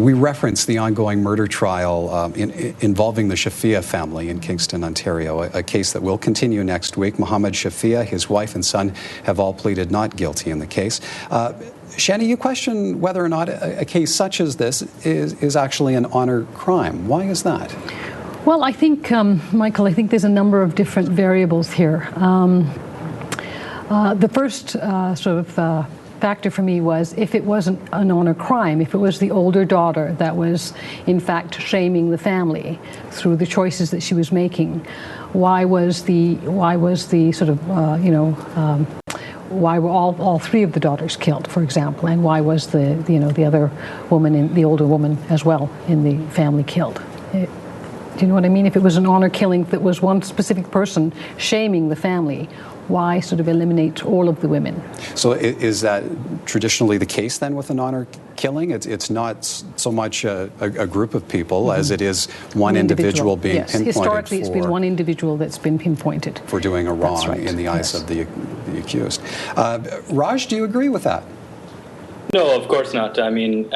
We referenced the ongoing murder trial involving the Shafia family in Kingston, Ontario, a case that will continue next week. Mohammed Shafia, his wife and son have all pleaded not guilty in the case. Shenny, you question whether or not a case such as this is actually an honour crime. Why is that? Well, I think, Michael, I think there's a number of different variables here. The first factor for me was if it wasn't an honour crime, if it was the older daughter that was in fact shaming the family through the choices that she was making, why was the why were all three of the daughters killed, for example, and why was the other woman, the older woman as well in the family killed? Do you know what I mean? If it was an honour killing that was one specific person shaming the family, why sort of eliminate all of the women? So is that traditionally the case then with an honour killing? It's not so much a group of people as it is one individual being pinpointed. Historically it's been one individual that's been pinpointed. For doing a wrong in the eyes of the accused. Raj, do you agree with that? No, of course not. I mean,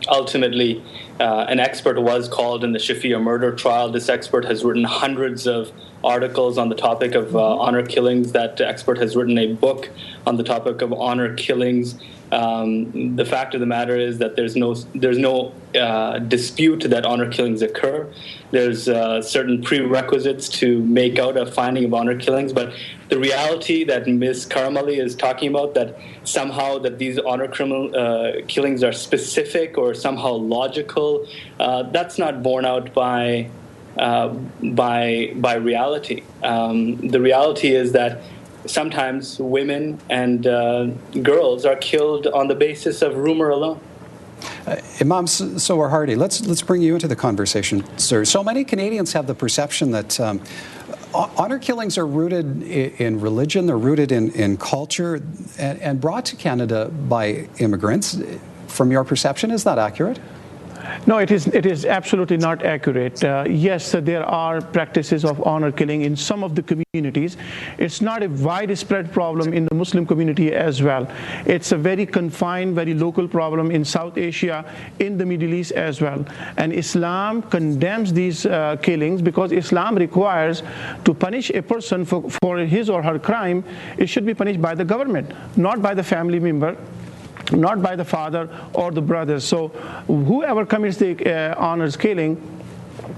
ultimately, an expert was called in the Shafia murder trial. This expert has written hundreds of articles on the topic of honour killings. That expert has written a book on the topic of honour killings. The fact of the matter is that there's no dispute that honour killings occur. There's certain prerequisites to make out a finding of honour killings, but the reality that Ms. Karmali is talking about, that somehow that these honour killings are specific or somehow logical, that's not borne out by reality. The reality is that sometimes women and girls are killed on the basis of rumor alone. Imam Soharwardy, let's bring you into the conversation, sir. So many Canadians have the perception that honour killings are rooted in religion, they're rooted in culture, and brought to Canada by immigrants. From your perception, is that accurate? No, it is absolutely not accurate. Yes, there are practices of honour killing in some of the communities. It's not a widespread problem in the Muslim community as well. It's a very confined, very local problem in South Asia, in the Middle East as well. And Islam condemns these killings because Islam requires to punish a person for his or her crime. It should be punished by the government, not by the family member, not by the father or the brothers. So whoever commits the honors killing,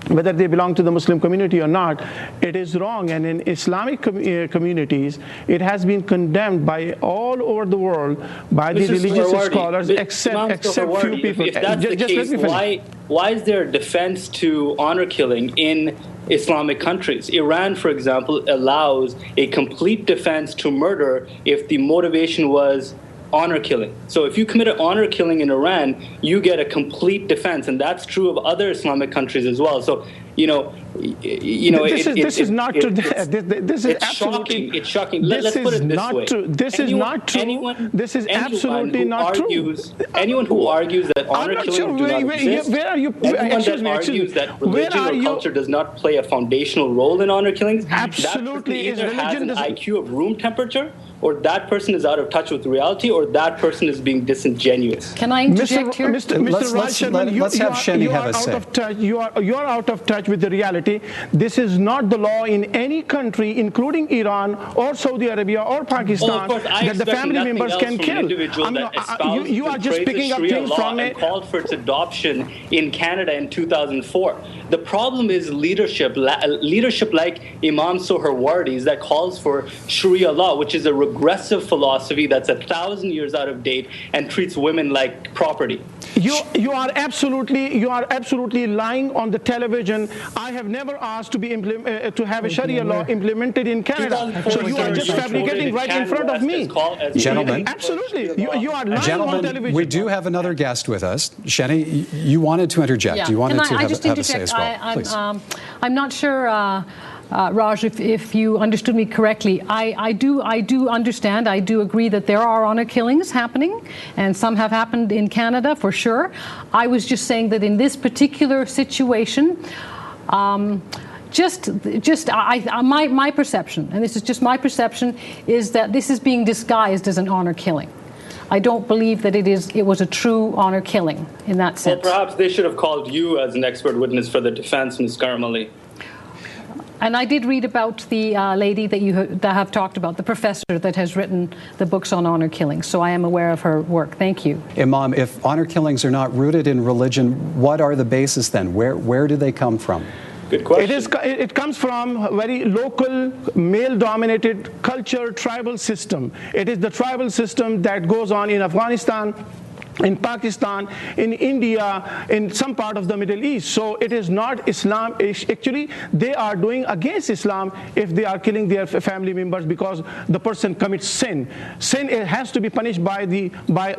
whether they belong to the Muslim community or not, it is wrong. And in Islamic communities, it has been condemned by all over the world by the religious scholars, except few people. If that's the case, why is there a defense to honor killing in Islamic countries? Iran, for example, allows a complete defense to murder if the motivation was honor killing. So if you commit an honor killing in Iran, you get a complete defense, and that's true of other Islamic countries as well. So this is not true. This is absolutely shocking. It's shocking. Let's put it this way. This is not true. This is absolutely not true. Anyone who argues that honor killings do not exist, anyone that argues that religion or culture does not play a foundational role in honor killings, absolutely, that person either has an IQ of room temperature, or that person is out of touch with reality, or that person is being disingenuous. Can I interject here? Mr. Raj Sharma, let's have Shenny have a say. You are out of touch with the reality. This is not the law in any country, including Iran or Saudi Arabia or Pakistan, that the family members can kill. You are just picking up things from it. Called for its adoption in Canada in 2004. The problem is leadership like Imam Soharwardy's that calls for Sharia law, which is a regressive philosophy that's 1,000 years out of date and treats women like property. You are absolutely lying on the television. I have never asked to have a Sharia law implemented in Canada. So you are just fabricating right in front of me. Gentlemen, absolutely, you are lying on television. We do have another guest with us. Shenny, you wanted to interject. Yeah. You wanted to have a say as well. I'm not sure. Raj, if you understood me correctly, I do understand, I do agree that there are honor killings happening, and some have happened in Canada for sure. I was just saying that in this particular situation, my perception, and this is just my perception, is that this is being disguised as an honor killing. I don't believe that it was a true honor killing in that sense. Well, perhaps they should have called you as an expert witness for the defense, Ms. Karmali. And I did read about the lady that you have talked about, the professor that has written the books on honor killings. So I am aware of her work. Thank you. Imam, if honor killings are not rooted in religion, what are the basis then? Where do they come from? Good question. It comes from a very local, male-dominated culture, tribal system. It is the tribal system that goes on in Afghanistan, in Pakistan, in India, in some part of the Middle East. So it is not Islam. Actually, they are doing against Islam if they are killing their family members because the person commits sin. Sin has to be punished by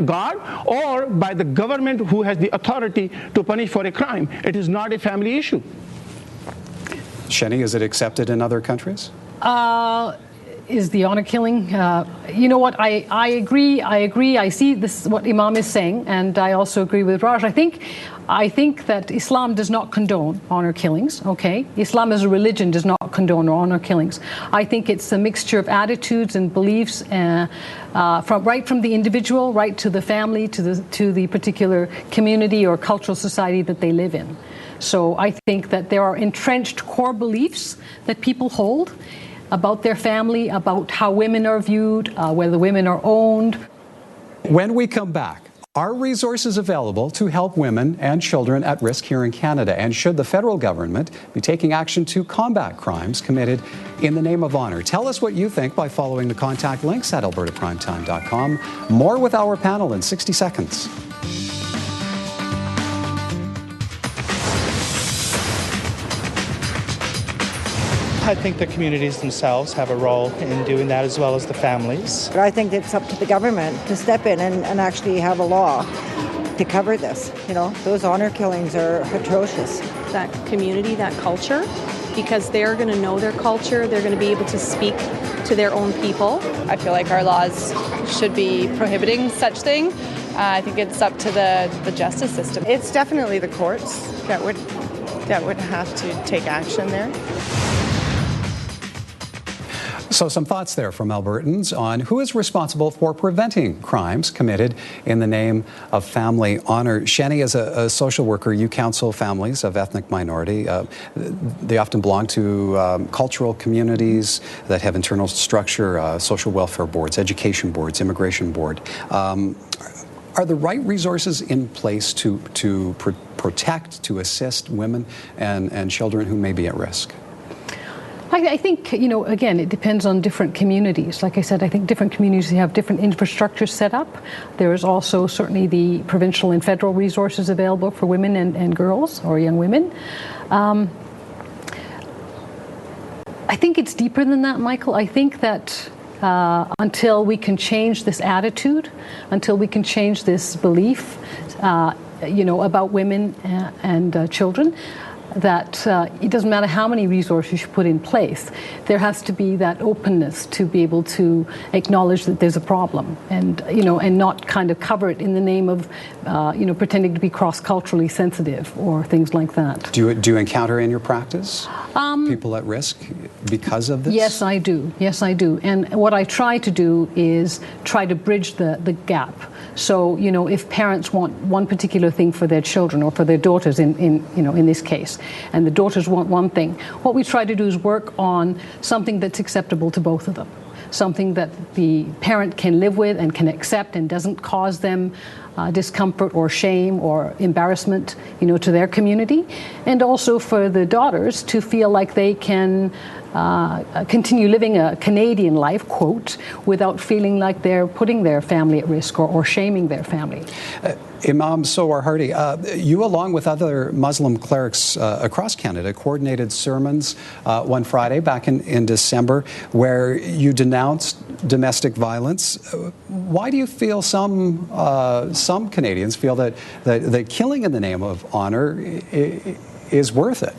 God or by the government who has the authority to punish for a crime. It is not a family issue. Shenny, is it accepted in other countries? Is the honor killing? You know what? I agree. I see this what Imam is saying, and I also agree with Raj. I think that Islam does not condone honor killings. Okay, Islam as a religion does not condone honor killings. I think it's a mixture of attitudes and beliefs, from the individual, right to the family, to the particular community or cultural society that they live in. So I think that there are entrenched core beliefs that people hold about their family, about how women are viewed, whether women are owned. When we come back, are resources available to help women and children at risk here in Canada? And should the federal government be taking action to combat crimes committed in the name of honor? Tell us what you think by following the contact links at albertaprimetime.com. More with our panel in 60 seconds. I think the communities themselves have a role in doing that, as well as the families. But I think it's up to the government to step in and actually have a law to cover this. You know, those honor killings are atrocious. That community, that culture, because they're going to know their culture, they're going to be able to speak to their own people. I feel like our laws should be prohibiting such thing. I think it's up to the justice system. It's definitely the courts that would have to take action there. So some thoughts there from Albertans on who is responsible for preventing crimes committed in the name of family honor. Shenny, as a social worker, you counsel families of ethnic minority. They often belong to cultural communities that have internal structure, social welfare boards, education boards, immigration board. Are the right resources in place to protect, to assist women and children who may be at risk? I think, again, it depends on different communities. Like I said, I think different communities have different infrastructures set up. There is also certainly the provincial and federal resources available for women and girls or young women. I think it's deeper than that, Michael. I think that until we can change this attitude, until we can change this belief, about women and children, that it doesn't matter how many resources you put in place, there has to be that openness to be able to acknowledge that there's a problem and not kind of cover it in the name of pretending to be cross-culturally sensitive or things like that. Do you encounter in your practice people at risk because of this? Yes, I do. And what I try to do is try to bridge the gap. So, if parents want one particular thing for their children or for their daughters in this case, and the daughters want one thing, what we try to do is work on something that's acceptable to both of them, something that the parent can live with and can accept and doesn't cause them discomfort or shame or embarrassment, to their community, and also for the daughters to feel like they can continue living a Canadian life, quote, without feeling like they're putting their family at risk or shaming their family. Imam Soharwardy, you, along with other Muslim clerics across Canada, coordinated sermons one Friday back in December where you denounced domestic violence. Why do you feel some Canadians feel that killing in the name of honor is worth it?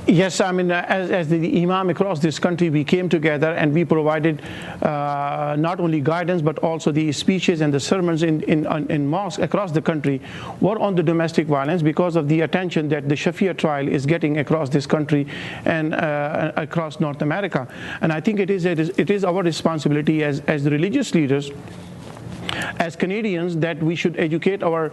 Yes, I mean, as the Imam across this country, we came together and we provided not only guidance but also the speeches and the sermons in mosques across the country were on the domestic violence because of the attention that the Shafia trial is getting across this country and across North America. And I think it is our responsibility as the religious leaders as Canadians that we should educate our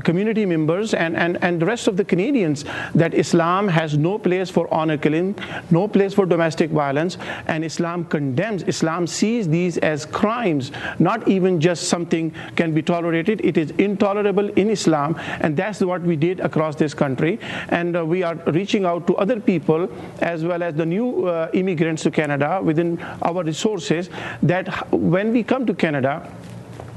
community members and the rest of the Canadians that Islam has no place for honor killing, no place for domestic violence, and Islam condemns, Islam sees these as crimes, not even just something can be tolerated. It is intolerable in Islam, and that's what we did across this country. And we are reaching out to other people as well as the new immigrants to Canada within our resources, that when we come to Canada,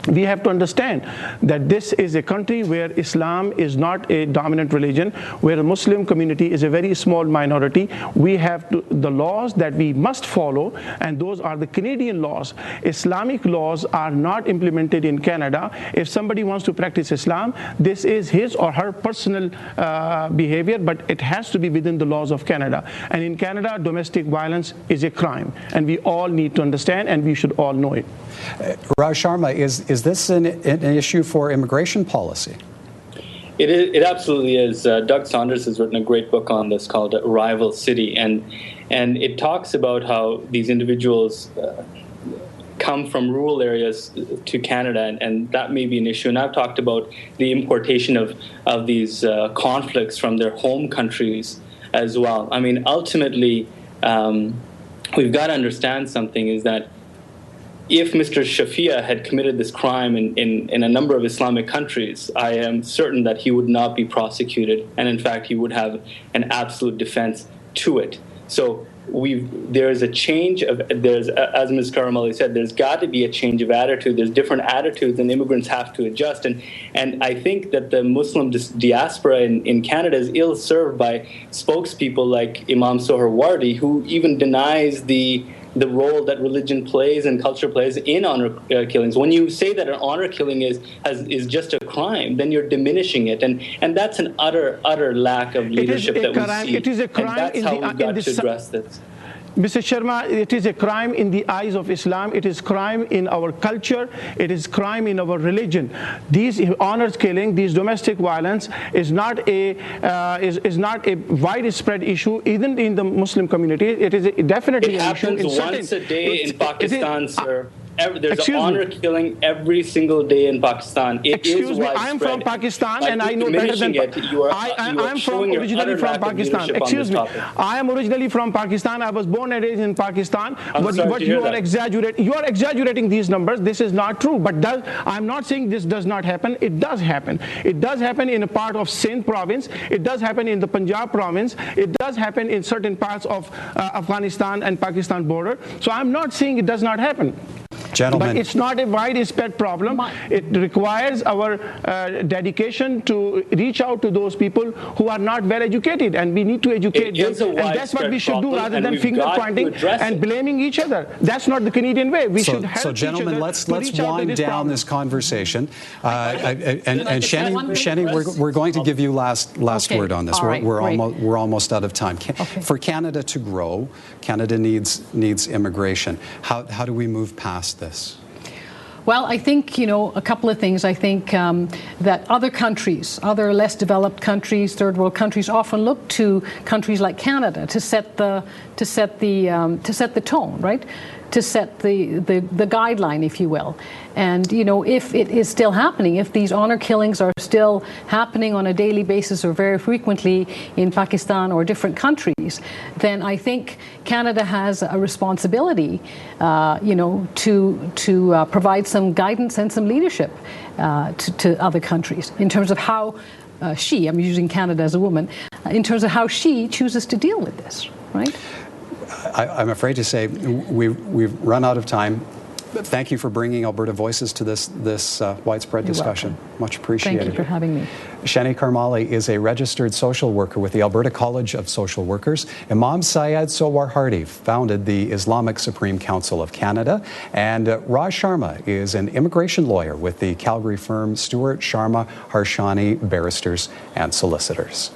we have to understand that this is a country where Islam is not a dominant religion, where the Muslim community is a very small minority. We have the laws that we must follow, and those are the Canadian laws. Islamic laws are not implemented in Canada. If somebody wants to practice Islam, this is his or her personal behavior, but it has to be within the laws of Canada. And in Canada, domestic violence is a crime, and we all need to understand, and we should all know it. Raj Sharma, is this an issue for immigration policy? It absolutely is. Doug Saunders has written a great book on this called Rival City, and it talks about how these individuals come from rural areas to Canada, and that may be an issue. And I've talked about the importation of these conflicts from their home countries as well. I mean, ultimately, we've got to understand something, is that if Mr. Shafia had committed this crime in a number of Islamic countries, I am certain that he would not be prosecuted, and in fact, he would have an absolute defense to it. So there is a change of, as Ms. Karmali said, there's got to be a change of attitude. There's different attitudes, and immigrants have to adjust. And I think that the Muslim diaspora in Canada is ill-served by spokespeople like Imam Soharwardy, who even denies the role that religion plays and culture plays in honor killings. When you say that an honor killing is just a crime, then you're diminishing it, and that's an utter lack of leadership that we see. It is a crime. And that's how we've got to address this. Mr. Sharma, it is a crime in the eyes of Islam. It is crime in our culture. It is crime in our religion. These honor killing, these domestic violence is not a widespread issue even in the Muslim community. It is definitely an issue. It happens once a day in Pakistan, sir. There's an honor killing every single day in Pakistan. Excuse me, I am from Pakistan, and I know better than I am from originally from Pakistan. Excuse me, I am originally from Pakistan. I was born and raised in Pakistan. But you are exaggerating. You are exaggerating these numbers. This is not true. But I'm not saying this does not happen. It does happen. It does happen in a part of Sindh province. It does happen in the Punjab province. It does happen in certain parts of Afghanistan and Pakistan border. So I'm not saying it does not happen. Gentlemen. But it's not a widespread problem. It requires our dedication to reach out to those people who are not well educated, and we need to educate them. And that's what we should do, rather than finger pointing and blaming each other. That's not the Canadian way. We should help gentlemen, each other. let's wind down this conversation. And Shenny, we're going to give you last word on this. We're almost out of time. For Canada to grow, Canada needs immigration. How do we move past this? Well, I think, a couple of things. I think that other countries, other less developed countries, third world countries, often look to countries like Canada to set the tone, right? To set the guideline, if you will. And, if it is still happening, if these honor killings are still happening on a daily basis or very frequently in Pakistan or different countries, then I think Canada has a responsibility, to provide some guidance and some leadership to other countries in terms of how I'm using Canada as a woman, in terms of how she chooses to deal with this, right? I'm afraid to say we've run out of time. Thank you for bringing Alberta Voices to this widespread discussion. Much appreciated. Thank you for having me. Shenny Karmali is a registered social worker with the Alberta College of Social Workers. Imam Syed Soharwardy founded the Islamic Supreme Council of Canada. And Raj Sharma is an immigration lawyer with the Calgary firm Stewart, Sharma, Harshani, Barristers and Solicitors.